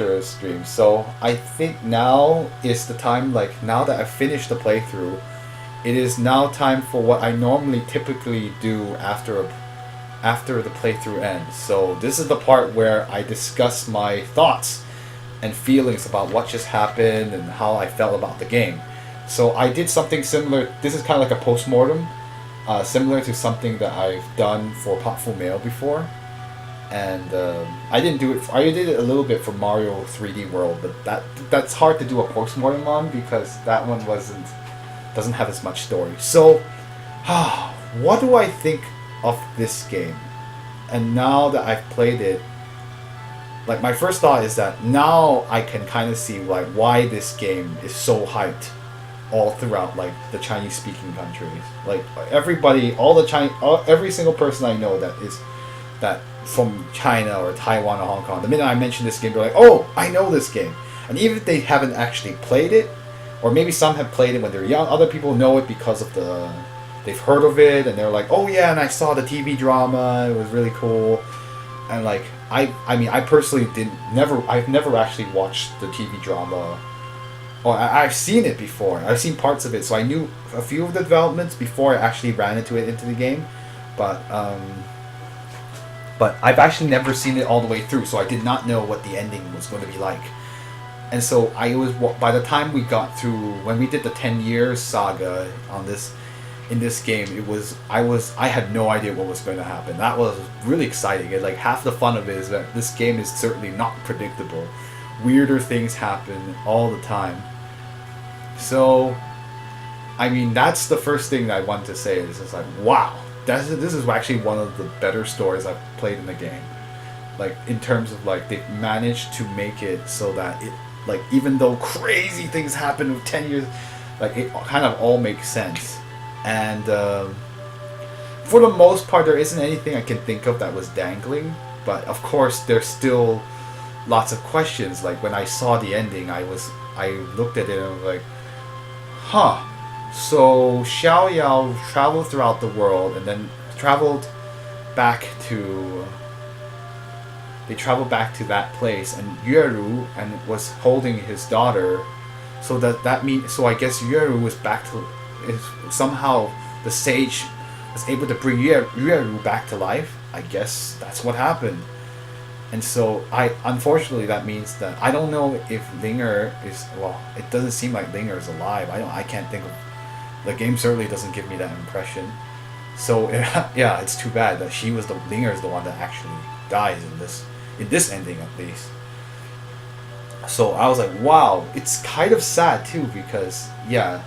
future streams. So I think now is the time, like now that I've finished the playthrough, it is now time for what I normally typically do after the playthrough ends. So this is the part where I discuss my thoughts and feelings about what just happened and how I felt about the game. So I did something similar. This is kind of like a post-mortem, similar to something that I've done for Popful Mail before. And I didn't do it. I did it a little bit for Mario 3D World, but that's hard to do a post-mortem on because that one doesn't have as much story. So, what do I think of this game? And now that I've played it, like my first thought is that now I can kind of see like why this game is so hyped all throughout like the Chinese speaking countries. Like everybody, every single person I know that from China or Taiwan or Hong Kong, the minute I mention this game, they're like, oh, I know this game. And even if they haven't actually played it, or maybe some have played it when they're young, other people know it because of they've heard of it, and they're like, oh yeah, and I saw the TV drama, it was really cool. And like, I mean, I personally I've never actually watched the TV drama. Or I've seen it before. I've seen parts of it, so I knew a few of the developments before I actually ran into the game. But I've actually never seen it all the way through, so I did not know what the ending was going to be like. And so by the time we got through, when we did the 10 years saga in this game, I had no idea what was going to happen. That was really exciting. Like half the fun of it is that this game is certainly not predictable. Weirder things happen all the time. So, I mean, that's the first thing that I want to say. Is just like, wow, this is actually one of the better stories I've played in the game. Like in terms of like they've managed to make it so that it, like, even though crazy things happen with 10 years, like it kind of all makes sense. And for the most part, there isn't anything I can think of that was dangling. But of course, there's still lots of questions. Like when I saw the ending, I looked at it and I was like, huh. So Xiao Yao traveled throughout the world and then traveled back to that place, and Yueru and was holding his daughter. So that means, so I guess Yueru was somehow the sage was able to bring Yueru back to life. I guess that's what happened. And so unfortunately that means that I don't know if Linger is, well, it doesn't seem like Linger is alive. I can't think of, the game certainly doesn't give me that impression. So yeah, it's too bad that Linger is the one that actually dies in this ending at least. So I was like, wow, it's kind of sad too, because yeah,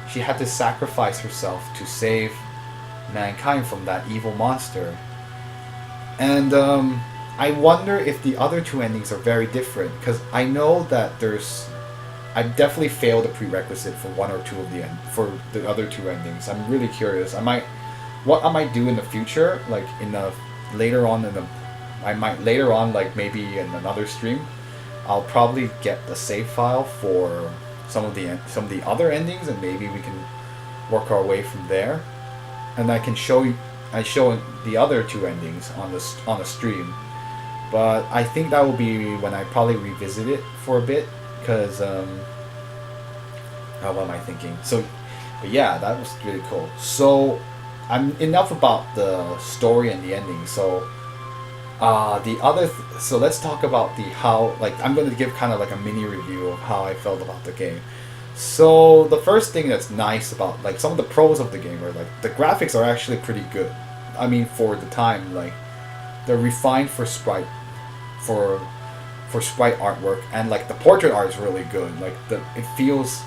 she had to sacrifice herself to save mankind from that evil monster. And I wonder if the other two endings are very different, because I know that I definitely failed the prerequisite for one or two of for the other two endings. I'm really curious. What I might do in the future, like later on, like maybe in another stream, I'll probably get the save file for some of the other endings, and maybe we can work our way from there. And I can show the other two endings on the stream. But I think that will be when I probably revisit it for a bit, because what am I thinking? So, but yeah, that was really cool. So, enough about the story and the ending. So, so let's talk about I'm going to give kind of like a mini review of how I felt about the game. So the first thing that's nice about like some of the pros of the game are like the graphics are actually pretty good. I mean, for the time, like they're refined for sprite artwork, and like the portrait art is really good. Like it feels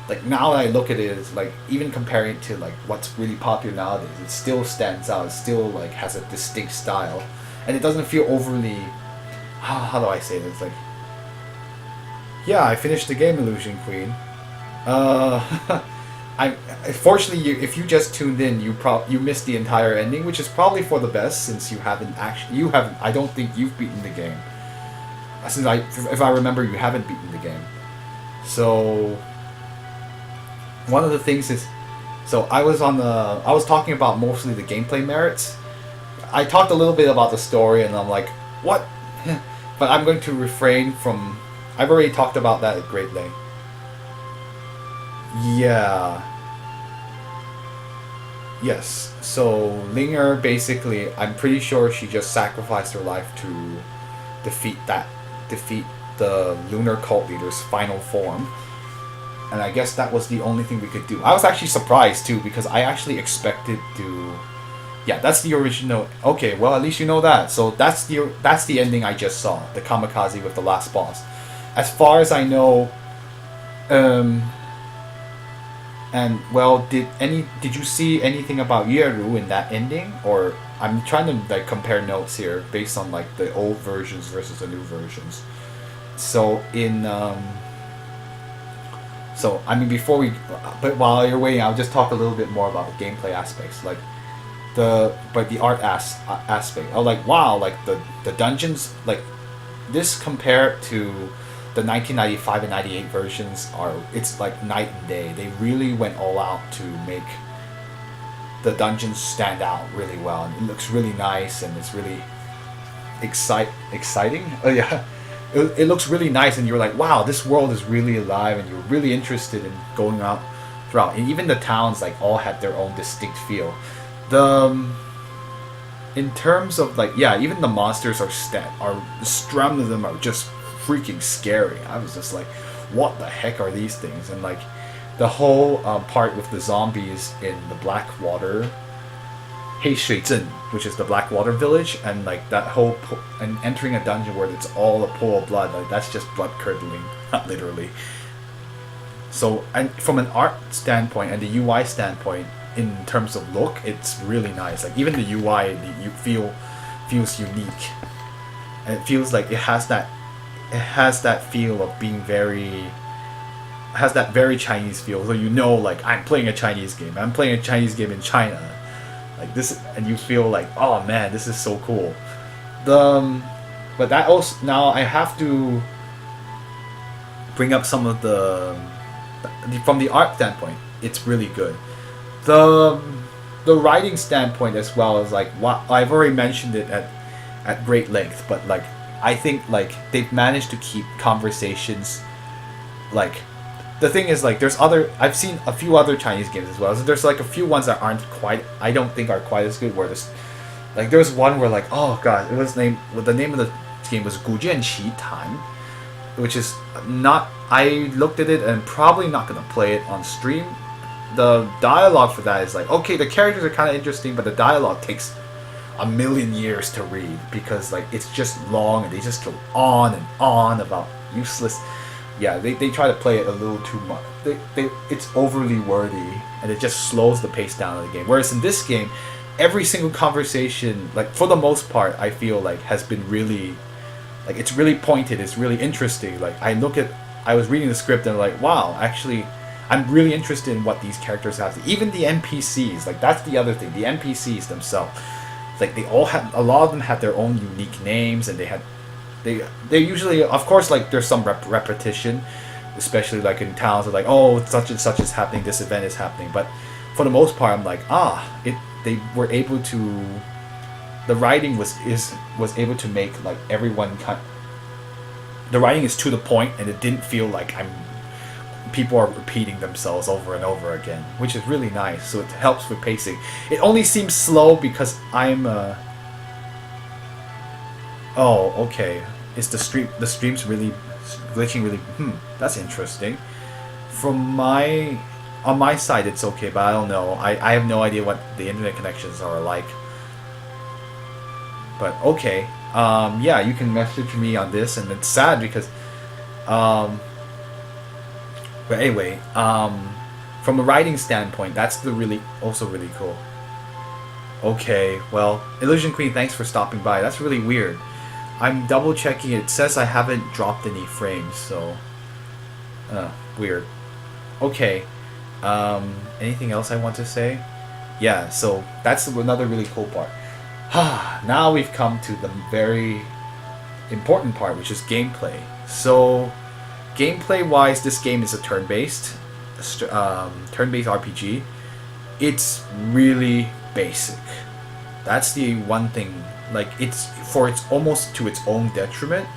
like, now that I look at it, it's like, even comparing it to like what's really popular nowadays, it still stands out. It still like has a distinct style, and it doesn't feel overly, how do I say this, like, yeah, I finished the game, Illusion Queen. Fortunately, if you just tuned in, you missed the entire ending, which is probably for the best, since I don't think you've beaten the game. Since if I remember, you haven't beaten the game. So one of the things is, so I was talking about mostly the gameplay merits. I talked a little bit about the story, and I'm like, what? but I'm going to refrain from. I've already talked about that at great length. Yeah. Yes. So Linger basically, I'm pretty sure she just sacrificed her life to defeat the lunar cult leader's final form. And I guess that was the only thing we could do. I was actually surprised too because I actually expected to. Yeah, that's the original. Okay, well at least you know that. So that's the ending I just saw. The kamikaze with the last boss. As far as I know, and well, did you see anything about Yeru in that ending? Or I'm trying to like compare notes here based on like the old versions versus the new versions. So so I mean but while you're waiting, I'll just talk a little bit more about the gameplay aspects, like the art aspect. Oh, like wow, like the dungeons, like this compared to the 1995 and 98 versions it's like night and day. They really went all out to make the dungeons stand out really well, and it looks really nice and it's really exciting. Oh yeah. It looks really nice, and you're like, wow, this world is really alive, and you're really interested in going out throughout. And even the towns like all had their own distinct feel. In terms of like, yeah, even the monsters are some of them are just freaking scary. I was just like, what the heck are these things? And like the whole part with the zombies in the Blackwater Heishuizhen, which is the Blackwater village, and like that whole and entering a dungeon where it's all a pool of blood, like that's just blood curdling, not literally. So, and from an art standpoint and the UI standpoint, in terms of look, it's really nice. Like even the UI, feels unique, and it feels like it has that feel of being has that very Chinese feel. So you know, like I'm playing a Chinese game. I'm playing a Chinese game in China. Like this, and you feel like, oh man, this is so cool. But that also, now I have to bring up some of from the art standpoint, it's really good. The writing standpoint as well is like, what I've already mentioned it at great length, but like I think like they've managed to keep conversations like. The thing is, like, I've seen a few other Chinese games as well. So there's like a few ones that I don't think are quite as good. Where there's one where like, oh god, the name of the game was 古剑奇谭, which is not. I looked at it and probably not gonna play it on stream. The dialogue for that is like, okay, the characters are kind of interesting, but the dialogue takes a million years to read because like it's just long and they just go on and on about useless. Yeah, they try to play it a little too much. It's overly wordy, and it just slows the pace down of the game. Whereas in this game, every single conversation, like for the most part, I feel like has been really, like it's really pointed. It's really interesting. Like I was reading the script and like, wow, actually, I'm really interested in what these characters have. Even the NPCs, like that's the other thing. The NPCs themselves, like a lot of them had their own unique names, and they usually, of course, like there's some repetition, especially like in towns of like, oh, such and such is happening, this event is happening. But for the most part, I'm like, they were able to, the writing was able to make like everyone the writing is to the point, and it didn't feel like people are repeating themselves over and over again, which is really nice. So it helps with pacing. It only seems slow because I'm oh, okay. Is the stream's really glitching really? That's interesting. On my side it's okay, but I don't know. I have no idea what the internet connections are like. But okay. Yeah, you can message me on this, and it's sad because but anyway, from a writing standpoint, that's also really cool. Okay, well, Illusion Queen, thanks for stopping by. That's really weird. I'm double checking. It says I haven't dropped any frames, so weird. Okay. Anything else I want to say? Yeah, so that's another really cool part. Now we've come to the very important part, which is gameplay. So, gameplay-wise, this game is a turn-based RPG. It's really basic. That's the one thing. Like it's almost to its own detriment.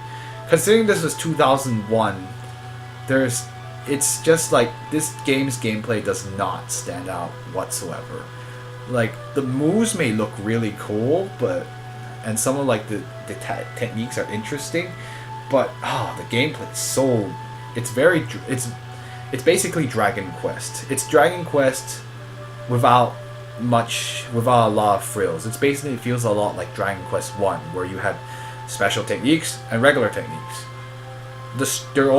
considering this was 2001, it's just like this game's gameplay does not stand out whatsoever. Like the moves may look really cool, and some of like the techniques are interesting, but the gameplay is so it's basically Dragon Quest. It's Dragon Quest without a lot of frills. It feels a lot like Dragon Quest 1, where you had special techniques and regular techniques. There's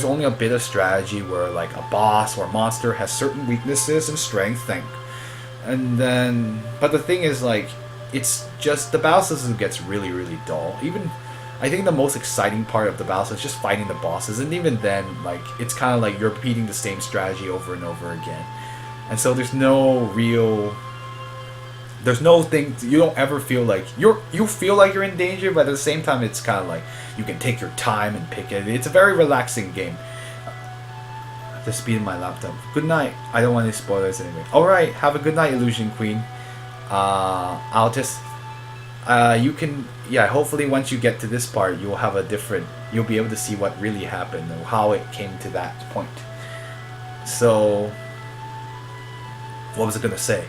only a bit of strategy where like a boss or a monster has certain weaknesses and strengths, but the thing is, like, it's just the battle system gets really, really dull. Even I think the most exciting part of the battle system is just fighting the bosses, and even then, like, it's kind of like you're repeating the same strategy over and over again. And so there's no thing, you don't ever feel like you feel like you're in danger, but at the same time it's kind of like you can take your time and pick it. It's a very relaxing game. The speed of my laptop. Good night. I don't want any spoilers anyway. Alright, have a good night, Illusion Queen. I'll just you can, hopefully once you get to this part you'll be able to see what really happened or how it came to that point. So what was I gonna say?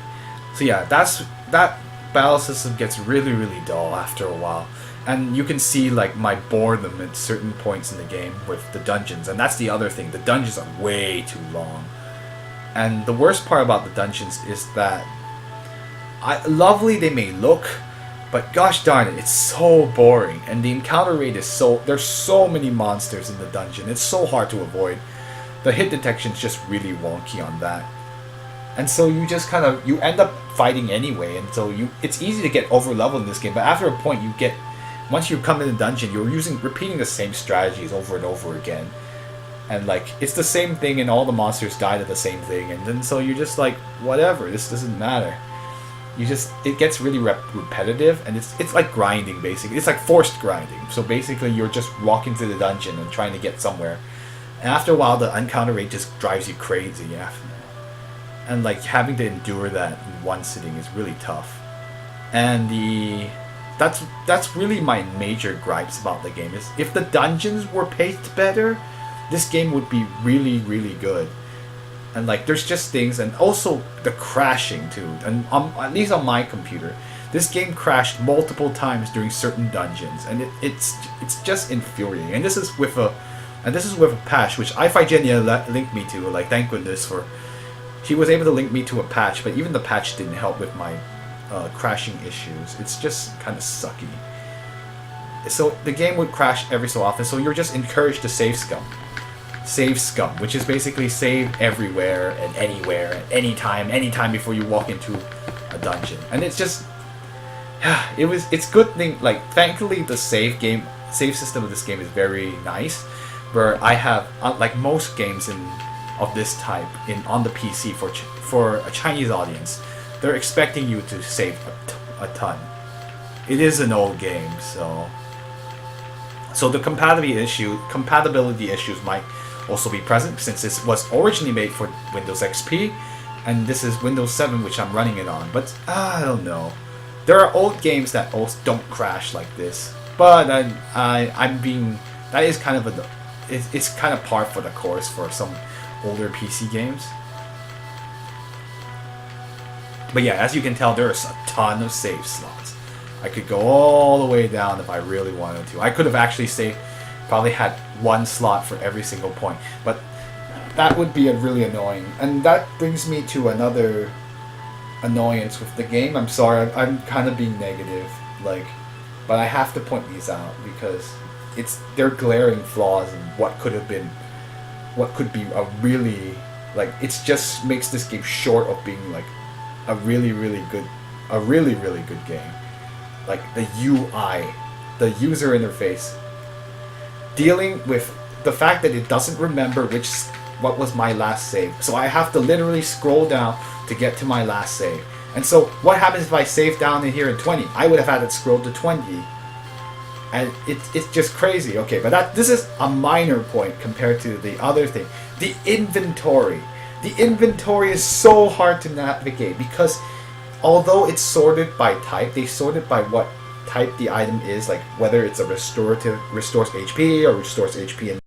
So yeah, that battle system gets really, really dull after a while, and you can see like my boredom at certain points in the game with the dungeons. And that's the other thing, the dungeons are way too long. And the worst part about the dungeons is that lovely they may look, but gosh darn it, it's so boring, and the encounter rate is there's so many monsters in the dungeon, it's so hard to avoid. The hit detection is just really wonky on that. And so you just you end up fighting anyway, and so it's easy to get over leveled in this game, but after a point once you come in the dungeon, you're repeating the same strategies over and over again. And like, it's the same thing and all the monsters die to the same thing, and then so you're just like, whatever, this doesn't matter. It gets really repetitive, and it's like grinding basically. It's like forced grinding. So basically you're just walking through the dungeon and trying to get somewhere. And after a while the encounter rate just drives you crazy after. And like having to endure that in one sitting is really tough. And that's really my major gripes about the game, is if the dungeons were paced better, this game would be really, really good. And like there's just things, and also the crashing too. And at least on my computer, this game crashed multiple times during certain dungeons, and it's just infuriating. And this is with a patch which iFigenia linked me to. Like, thank goodness for. He was able to link me to a patch, but even the patch didn't help with my crashing issues. It's just kind of sucky. So the game would crash every so often, so you're just encouraged to save scum. Save scum, which is basically save everywhere and anywhere at anytime before you walk into a dungeon. And it's just... it's good thing, like, thankfully the save system of this game is very nice, where I have, like most games of this type on the PC for a Chinese audience, they're expecting you to save a ton. It is an old game, so the compatibility issues might also be present, since this was originally made for Windows XP, and this is Windows 7 which I'm running it on. But I don't know. There are old games that also don't crash like this, but that is kind of it's kind of par for the course for some older PC games. But yeah, as you can tell, there's a ton of save slots. I could go all the way down if I really wanted to. I could have actually probably had one slot for every single point, but that would be really annoying. And that brings me to another annoyance with the game. I'm sorry, I'm kind of being negative, but I have to point these out because they're glaring flaws in what could be a really, it just makes this game short of being a really, really good game. Like the UI, the user interface, dealing with the fact that it doesn't remember what was my last save. So I have to literally scroll down to get to my last save. And so what happens if I save down in here in 20? I would have had it scrolled to 20. And it's just crazy. Okay, but this is a minor point compared to the other thing. The inventory. The inventory is so hard to navigate because although it's sorted by type, they sorted by what type the item is, like whether it's a restores HP or restores HP and